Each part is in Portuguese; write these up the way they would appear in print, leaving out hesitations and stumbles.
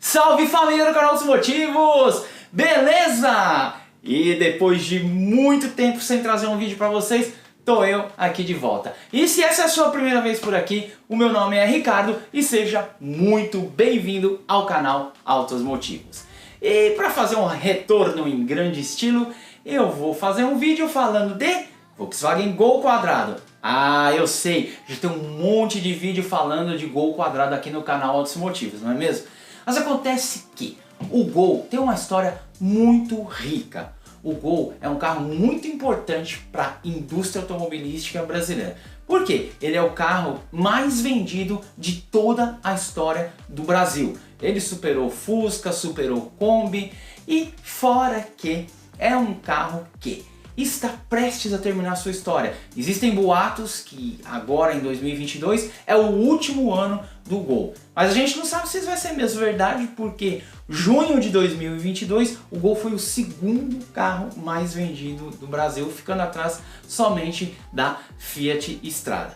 Salve família do canal dos Motivos! Beleza? E depois de muito tempo sem trazer um vídeo pra vocês, tô eu aqui de volta. E se essa é a sua primeira vez por aqui, o meu nome é Ricardo e seja muito bem-vindo ao canal Altos Motivos. E para fazer um retorno em grande estilo, eu vou fazer um vídeo falando de Volkswagen Gol quadrado. Ah, eu sei, já tem um monte de vídeo falando de Gol quadrado aqui no canal Altos Motivos, não é mesmo? Mas acontece que o Gol tem uma história muito rica. O Gol é um carro muito importante para a indústria automobilística brasileira. Por quê? Ele é o carro mais vendido de toda a história do Brasil. Ele superou Fusca, superou Kombi e fora que é um carro que está prestes a terminar sua história. Existem boatos que agora em 2022 é o último ano do Gol. Mas a gente não sabe se isso vai ser mesmo verdade, porque junho de 2022 o Gol foi o segundo carro mais vendido do Brasil, ficando atrás somente da Fiat Strada.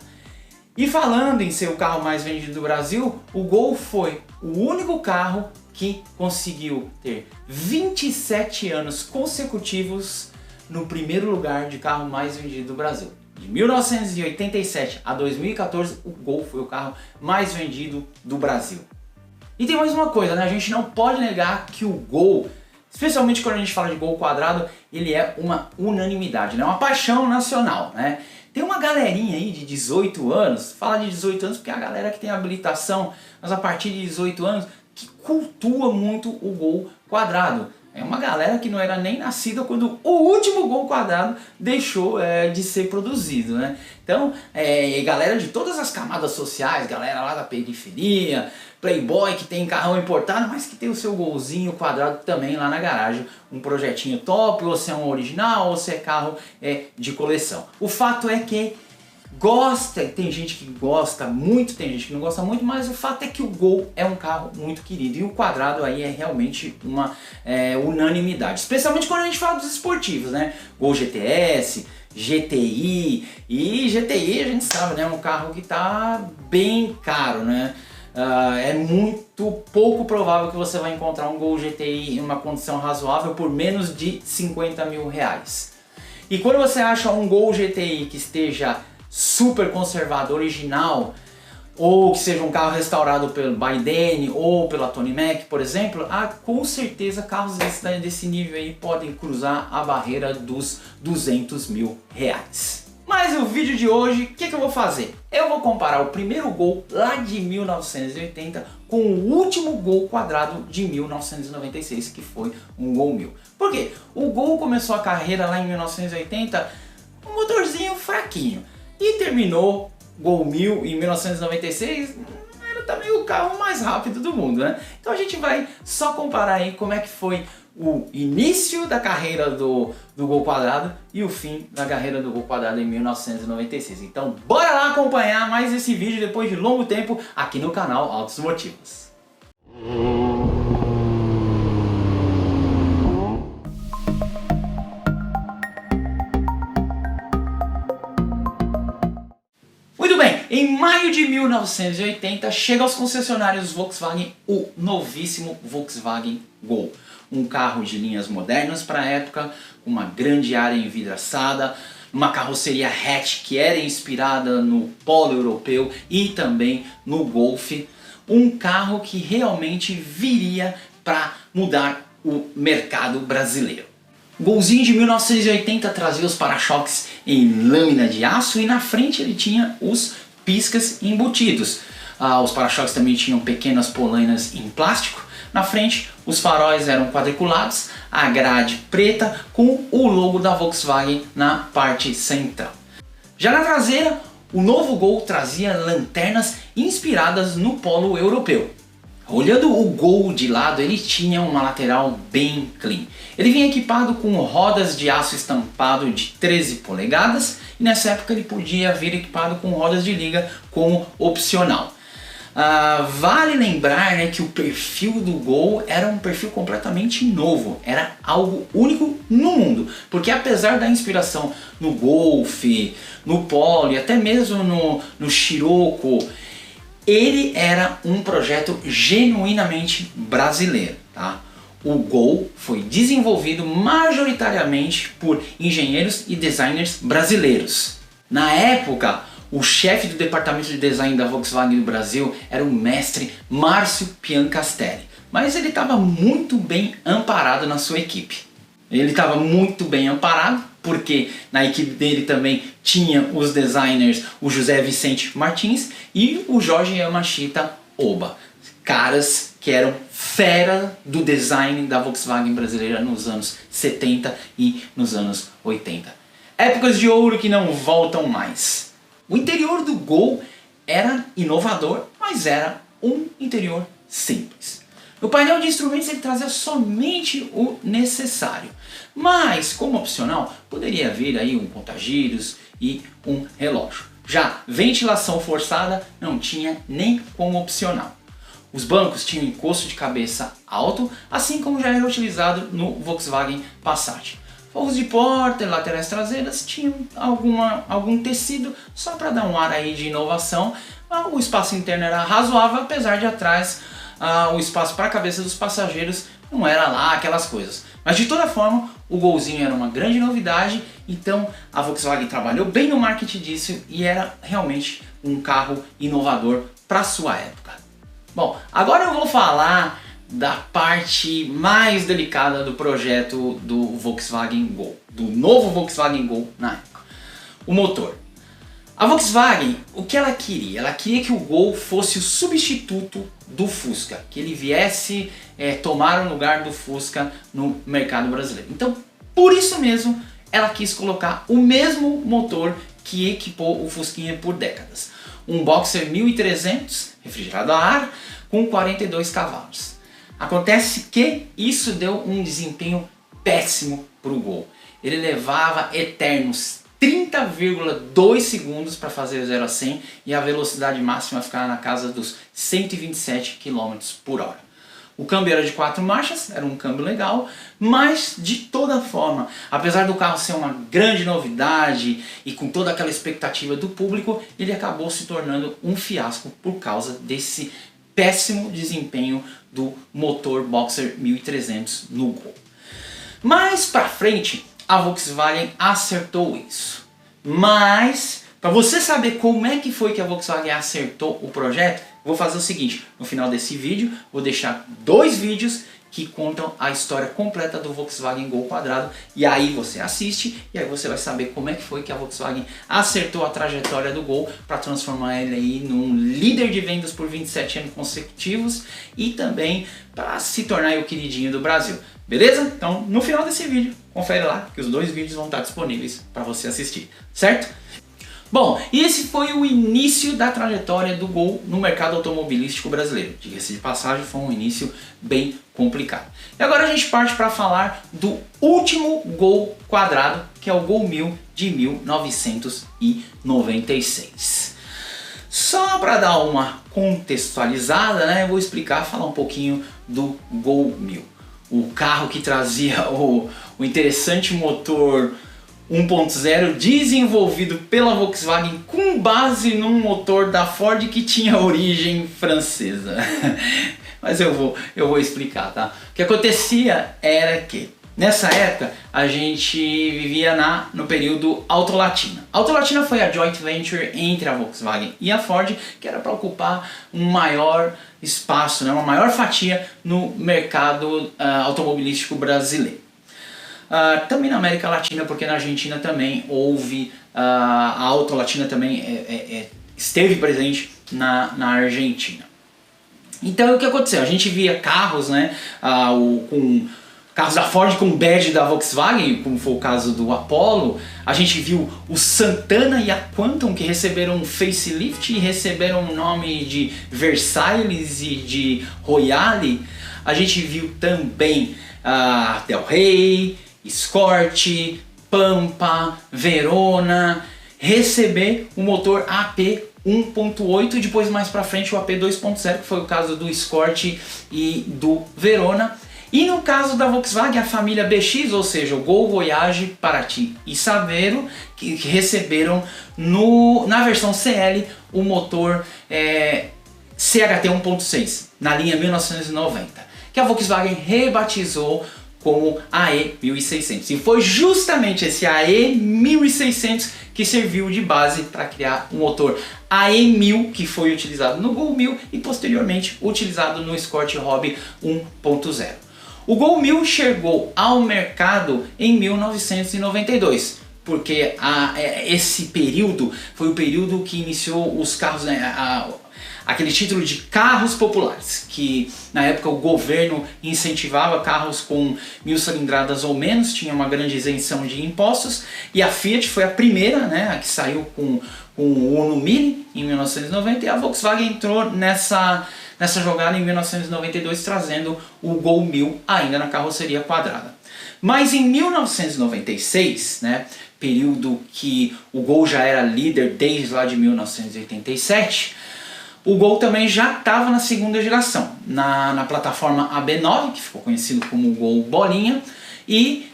E falando em ser o carro mais vendido do Brasil, o Gol foi o único carro que conseguiu ter 27 anos consecutivos no primeiro lugar de carro mais vendido do Brasil. De 1987 a 2014, o Gol foi o carro mais vendido do Brasil. E tem mais uma coisa, né? A gente não pode negar que o Gol, especialmente quando a gente fala de Gol quadrado, ele é uma unanimidade, né? Uma paixão nacional, né? Tem uma galerinha aí de 18 anos, fala de 18 anos porque é a galera que tem habilitação, mas a partir de 18 anos, que cultua muito o Gol quadrado. É uma galera que não era nem nascida quando o último Gol quadrado deixou de ser produzido, né? Então, galera de todas as camadas sociais, galera lá da periferia, playboy que tem carrão importado, mas que tem o seu Golzinho quadrado também lá na garagem. Um projetinho top, ou se é um original, ou se é carro de coleção. O fato é que gosta, tem gente que gosta muito, tem gente que não gosta muito, mas o fato é que o Gol é um carro muito querido e o quadrado aí é realmente uma unanimidade, especialmente quando a gente fala dos esportivos, né? Gol GTS, GTI, e GTI a gente sabe, né? É um carro que tá bem caro, né? É muito pouco provável que você vai encontrar um Gol GTI em uma condição razoável por menos de 50 mil reais. E quando você acha um Gol GTI que esteja super conservado, original, ou que seja um carro restaurado pelo Biden ou pela Tony Mac, por exemplo, com certeza carros desse nível aí podem cruzar a barreira dos 200 mil reais. Mas o vídeo de hoje, o que eu vou fazer? Eu vou comparar o primeiro Gol lá de 1980 com o último Gol quadrado de 1996, que foi um Gol 1000. Por quê? O Gol começou a carreira lá em 1980 com um motorzinho fraquinho. E terminou Gol 1000 em 1996, era também o carro mais rápido do mundo, né? Então a gente vai só comparar aí como é que foi o início da carreira do Gol quadrado e o fim da carreira do Gol quadrado em 1996. Então bora lá acompanhar mais esse vídeo depois de longo tempo aqui no canal Altos Motivos. Em maio de 1980 chega aos concessionários Volkswagen o novíssimo Volkswagen Gol. Um carro de linhas modernas para a época, uma grande área envidraçada, uma carroceria hatch que era inspirada no Polo europeu e também no Golf. Um carro que realmente viria para mudar o mercado brasileiro. O Golzinho de 1980 trazia os para-choques em lâmina de aço e na frente ele tinha os piscas embutidos. Os para-choques também tinham pequenas polainas em plástico. Na frente os faróis eram quadriculados, a grade preta com o logo da Volkswagen na parte central. Já na traseira, o novo Gol trazia lanternas inspiradas no Polo europeu. Olhando o Gol de lado, ele tinha uma lateral bem clean. Ele vinha equipado com rodas de aço estampado de 13 polegadas e nessa época ele podia vir equipado com rodas de liga como opcional. Vale lembrar, né, que o perfil do Gol era um perfil completamente novo, era algo único no mundo, porque apesar da inspiração no Golf, no Polo e até mesmo no Scirocco, ele era um projeto genuinamente brasileiro, tá? O Gol foi desenvolvido majoritariamente por engenheiros e designers brasileiros. Na época, o chefe do departamento de design da Volkswagen do Brasil era o mestre Márcio Piancastelli, mas ele estava muito bem amparado na sua equipe. Ele estava muito bem amparado porque na equipe dele também tinha os designers, o José Vicente Martins e o Jorge Yamashita Oba, caras que eram fera do design da Volkswagen brasileira nos anos 70 e nos anos 80. Épocas de ouro que não voltam mais. O interior do Gol era inovador, mas era um interior simples. O painel de instrumentos ele trazia somente o necessário, mas como opcional poderia vir aí um contagiros e um relógio. Já ventilação forçada não tinha nem como opcional. Os bancos tinham encosto de cabeça alto, assim como já era utilizado no Volkswagen Passat. Forros de porta e laterais traseiras tinham algum tecido só para dar um ar aí de inovação. O espaço interno era razoável, apesar de atrás o espaço para a cabeça dos passageiros não era lá aquelas coisas. Mas de toda forma, o Golzinho era uma grande novidade, então a Volkswagen trabalhou bem no marketing disso e era realmente um carro inovador para sua época. Bom, agora eu vou falar da parte mais delicada do projeto do Volkswagen Gol, do novo Volkswagen Gol na época, o motor. A Volkswagen, o que ela queria? Ela queria que o Gol fosse o substituto do Fusca, que ele viesse tomar o lugar do Fusca no mercado brasileiro. Então, por isso mesmo, ela quis colocar o mesmo motor que equipou o Fusquinha por décadas. Um Boxer 1300, refrigerado a ar, com 42 cavalos. Acontece que isso deu um desempenho péssimo para o Gol. Ele levava eternos 30,2 segundos para fazer o 0 a 100 e a velocidade máxima ficava na casa dos 127 km por hora. O câmbio era de 4 marchas, era um câmbio legal, mas de toda forma, apesar do carro ser uma grande novidade e com toda aquela expectativa do público, ele acabou se tornando um fiasco por causa desse péssimo desempenho do motor Boxer 1300 no Gol. Mais pra frente, a Volkswagen acertou isso. Mas, para você saber como é que foi que a Volkswagen acertou o projeto, vou fazer o seguinte, no final desse vídeo, vou deixar 2 vídeos que contam a história completa do Volkswagen Gol quadrado, e aí você assiste, e aí você vai saber como é que foi que a Volkswagen acertou a trajetória do Gol para transformar ele aí num líder de vendas por 27 anos consecutivos e também para se tornar aí o queridinho do Brasil. Beleza? Então, no final desse vídeo, confere lá que os 2 vídeos vão estar disponíveis para você assistir, certo? Bom, e esse foi o início da trajetória do Gol no mercado automobilístico brasileiro. Diga-se de passagem, foi um início bem complicado. E agora a gente parte para falar do último Gol quadrado, que é o Gol 1000 de 1996. Só para dar uma contextualizada, né, eu vou falar um pouquinho do Gol 1000. O carro que trazia o interessante motor 1.0 desenvolvido pela Volkswagen com base num motor da Ford que tinha origem francesa. Mas eu vou explicar, tá? O que acontecia era que nessa época a gente vivia no período Auto-Latina. Auto-Latina foi a joint venture entre a Volkswagen e a Ford, que era para ocupar um maior espaço, né, uma maior fatia no mercado automobilístico brasileiro. Também na América Latina, porque na Argentina também houve, a Auto-Latina também esteve presente na Argentina. Então o que aconteceu? A gente via carros, né, com carros da Ford com badge da Volkswagen, como foi o caso do Apollo. A gente viu o Santana e a Quantum, que receberam um facelift e receberam o nome de Versailles e de Royale. A gente viu também Del Rey, Escort, Pampa, Verona receber o motor AP 1.8 e depois mais pra frente o AP 2.0, que foi o caso do Escort e do Verona. E no caso da Volkswagen, a família BX, ou seja, o Gol, Voyage, Paraty e Saveiro, que receberam na versão CL o motor CHT 1.6 na linha 1990, que a Volkswagen rebatizou como AE 1600. E foi justamente esse AE 1600 que serviu de base para criar o motor AE 1000, que foi utilizado no Gol 1000 e posteriormente utilizado no Escort Hobby 1.0. O Gol 1000 chegou ao mercado em 1992, porque esse período foi o período que iniciou os carros, né, aquele título de carros populares, que na época o governo incentivava carros com 1000 cilindradas ou menos, tinha uma grande isenção de impostos, e a Fiat foi a primeira, né, a que saiu com o Uno Mille em 1990, e a Volkswagen entrou nessa jogada em 1992, trazendo o Gol 1000 ainda na carroceria quadrada. Mas em 1996, né, período que o Gol já era líder desde lá de 1987, o Gol também já estava na segunda geração, na plataforma AB9, que ficou conhecido como Gol Bolinha, e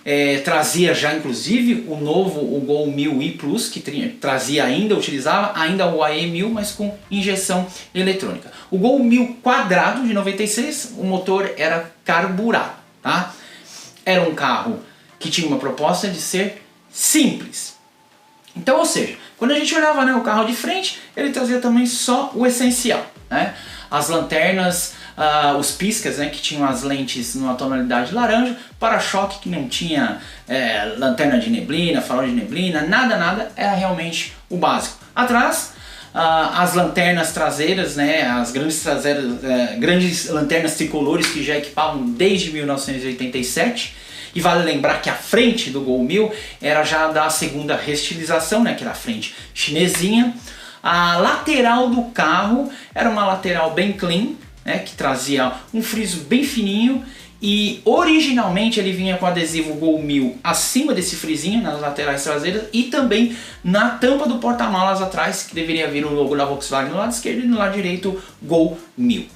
trazia já inclusive o Gol 1000i Plus, que utilizava ainda o AE 1000, mas com injeção eletrônica. O Gol 1000 quadrado de 96, o motor era carburado, tá? Era um carro que tinha uma proposta de ser simples. Então, ou seja, quando a gente olhava, né, o carro de frente, ele trazia também só o essencial, né? As lanternas, os piscas, né, que tinham as lentes numa tonalidade laranja, para-choque que não tinha lanterna de neblina, farol de neblina, nada, era realmente o básico. Atrás, as lanternas traseiras, né, as grandes lanternas tricolores que já equipavam desde 1987. E vale lembrar que a frente do Gol 1000 era já da segunda restilização, né, que era a frente chinesinha. A lateral do carro era uma lateral bem clean, né, que trazia um friso bem fininho, e originalmente ele vinha com adesivo Gol 1000 acima desse frisinho, nas laterais traseiras, e também na tampa do porta-malas atrás, que deveria vir o logo da Volkswagen no lado esquerdo e no lado direito Gol 1000.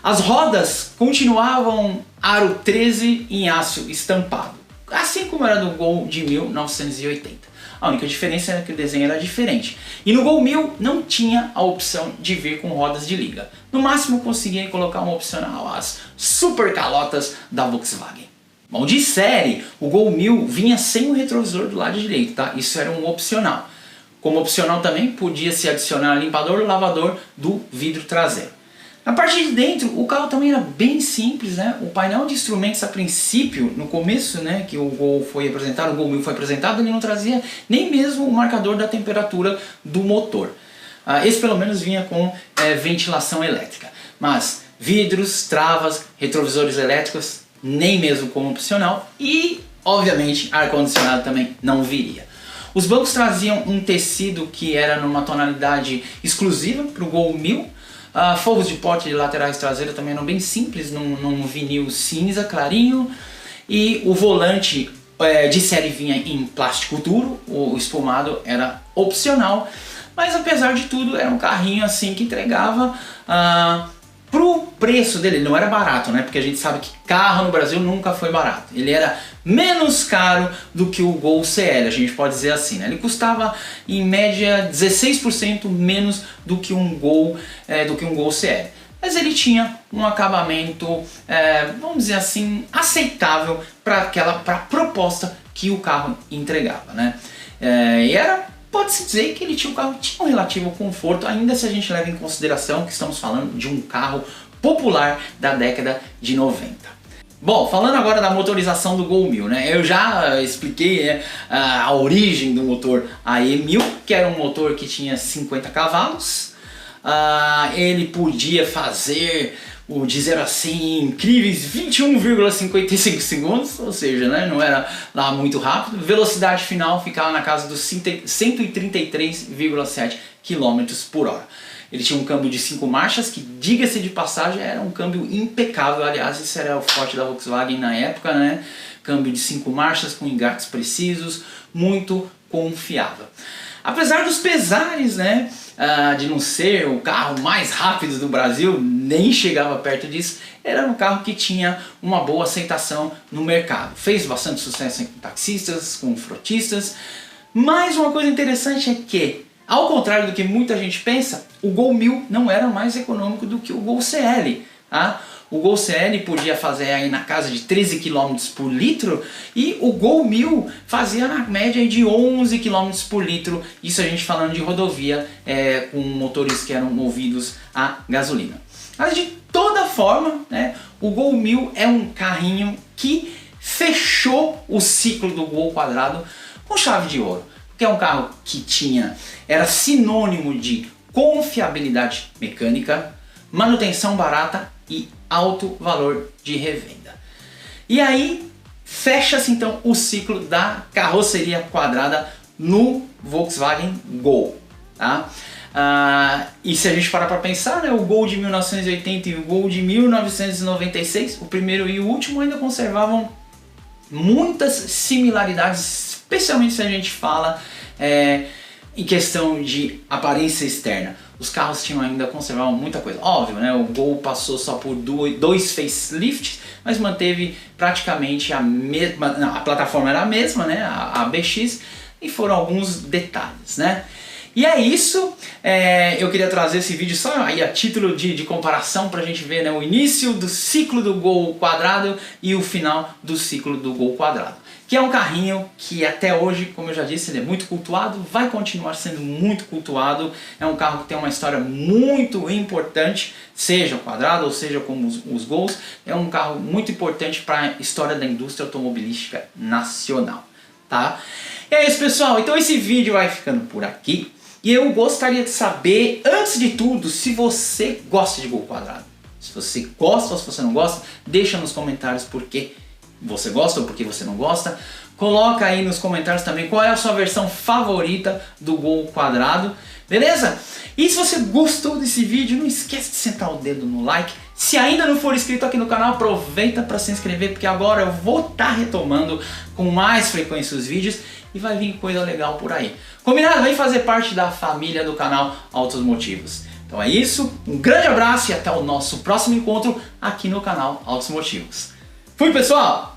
As rodas continuavam aro 13 em aço estampado, assim como era do Gol de 1980. A única diferença era que o desenho era diferente. E no Gol 1000 não tinha a opção de vir com rodas de liga. No máximo conseguia colocar uma opcional, as super calotas da Volkswagen. Bom, de série, o Gol 1000 vinha sem o retrovisor do lado direito, tá? Isso era um opcional. Como opcional também podia se adicionar limpador e lavador do vidro traseiro. Na parte de dentro, o carro também era bem simples, né? O painel de instrumentos, a princípio, no começo, né, que o Gol foi apresentado, o Gol 1000 foi apresentado, ele não trazia nem mesmo o marcador da temperatura do motor. Esse pelo menos vinha com ventilação elétrica. Mas vidros, travas, retrovisores elétricos, nem mesmo como opcional, e, obviamente, ar-condicionado também não viria. Os bancos traziam um tecido que era numa tonalidade exclusiva para o Gol 1000, forros de porte de laterais traseiras também eram bem simples, num vinil cinza clarinho, e o volante de série vinha em plástico duro, o espumado era opcional, mas apesar de tudo era um carrinho assim que entregava pro preço dele. Ele não era barato, né? Porque a gente sabe que carro no Brasil nunca foi barato. Ele era menos caro do que o Gol CL, a gente pode dizer assim, né? Ele custava em média 16% menos do que um Gol CL. Mas ele tinha um acabamento, vamos dizer assim, aceitável para a proposta que o carro entregava, né? E pode-se dizer que o carro tinha um relativo conforto, ainda se a gente leva em consideração que estamos falando de um carro popular da década de 90. Bom, falando agora da motorização do Gol 1000, né? Eu já expliquei a origem do motor AE 1000, que era um motor que tinha 50 cavalos. Ele podia fazer de 0 a 100 incríveis 21,55 segundos, ou seja, né, não era lá muito rápido. Velocidade final ficava na casa dos 133,7 km por hora. Ele tinha um câmbio de 5 marchas, que, diga-se de passagem, era um câmbio impecável. Aliás, isso era o forte da Volkswagen na época, né? Câmbio de 5 marchas com engates precisos, muito confiável. Apesar dos pesares, né, de não ser o carro mais rápido do Brasil, nem chegava perto disso, era um carro que tinha uma boa aceitação no mercado. Fez bastante sucesso com taxistas, com frotistas, mas uma coisa interessante é que Ao contrário do que muita gente pensa, o Gol 1000 não era mais econômico do que o Gol CL. Tá? O Gol CL podia fazer aí na casa de 13 km por litro e o Gol 1000 fazia na média de 11 km por litro. Isso a gente falando de rodovia com motores que eram movidos a gasolina. Mas de toda forma, né, o Gol 1000 é um carrinho que fechou o ciclo do Gol quadrado com chave de ouro. Porque é um carro que era sinônimo de confiabilidade mecânica, manutenção barata e alto valor de revenda. E aí fecha-se então o ciclo da carroceria quadrada no Volkswagen Gol. Tá? E se a gente parar para pensar, né, o Gol de 1980 e o Gol de 1996, o primeiro e o último, ainda conservavam muitas similaridades, especialmente se a gente fala em questão de aparência externa. Os carros conservavam muita coisa. Óbvio, né? O Gol passou só por dois facelifts, mas manteve praticamente a mesma... Não, a plataforma era a mesma, né? A BX, e foram alguns detalhes, né? E é isso, eu queria trazer esse vídeo só aí a título de comparação para a gente ver, né, o início do ciclo do Gol quadrado e o final do ciclo do Gol quadrado. Que é um carrinho que até hoje, como eu já disse, ele é muito cultuado, vai continuar sendo muito cultuado. É um carro que tem uma história muito importante, seja o quadrado ou seja como os Gols. É um carro muito importante para a história da indústria automobilística nacional. Tá? E é isso, pessoal, então esse vídeo vai ficando por aqui. E eu gostaria de saber, antes de tudo, se você gosta de Gol quadrado. Se você gosta ou se você não gosta, deixa nos comentários por que você gosta ou por que você não gosta. Coloca aí nos comentários também qual é a sua versão favorita do Gol quadrado, beleza? E se você gostou desse vídeo, não esquece de sentar o dedo no like. Se ainda não for inscrito aqui no canal, aproveita para se inscrever, porque agora eu vou estar retomando com mais frequência os vídeos e vai vir coisa legal por aí. Combinado? Vem fazer parte da família do canal Autos Motivos. Então é isso, um grande abraço e até o nosso próximo encontro aqui no canal Autos Motivos. Fui, pessoal!